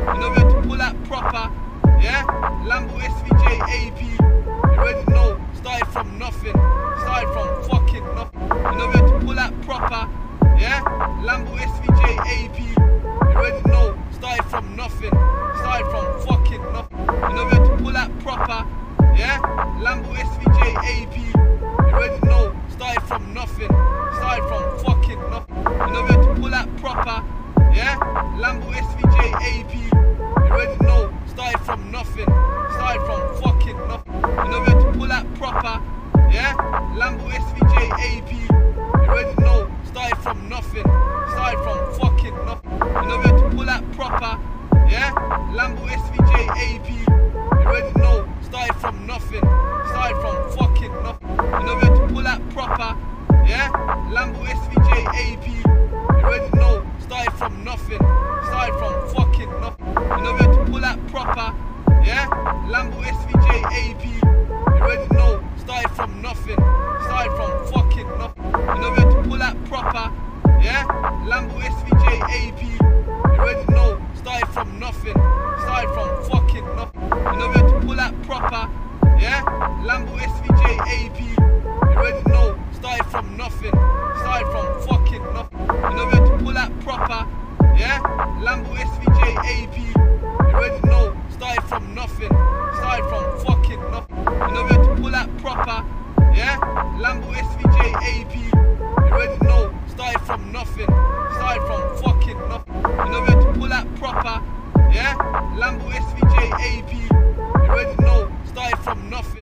You know we had to pull out proper, yeah? Lambo SVJ AP, you already know, started from nothing, started from fucking nothing. You know we had to pull out proper, yeah? Lambo SVJ AP, you already know, started from nothing, started from fucking nothing. You know we had to pull out proper, yeah? Lambo SVJ AP, you already know, started from nothing, started from fucking nothing. You know we had to pull out proper, yeah? Lambo SVJ AP, you already know, started from nothing, started from fucking nothing. You know we had to pull out proper, yeah? Lambo SVJ AP, you already know, started from nothing, started from fucking nothing. You know we had to pull out proper, yeah? Lambo SVJ AP, you already know, started from nothing, started from fucking nothing. You know we had to pull out proper, yeah? Lambo SVJ AP, you already know, started from nothing, started from fucking nothing. You know we had to pull out proper, yeah? Lambo SVJ AP, you already know, started from nothing, started from fucking nothing. You know we had to pull out proper, yeah? Lambo SVJ AP, you already know, started from nothing, started from fucking nothing. You know we had to pull out proper, yeah? Lambo SVJ AP, you already know, started from nothing, started from fucking nothing. You know we had to pull out proper, yeah? Lambo SVJ AP, you already know, started from nothing, started from fucking nothing. You know we had to pull out proper, yeah? Lambo SVJ AP, you already know, started from nothing, started from fucking nothing. You know we had to pull out proper, yeah? Lambo SVJ AP, you already know, started from nothing.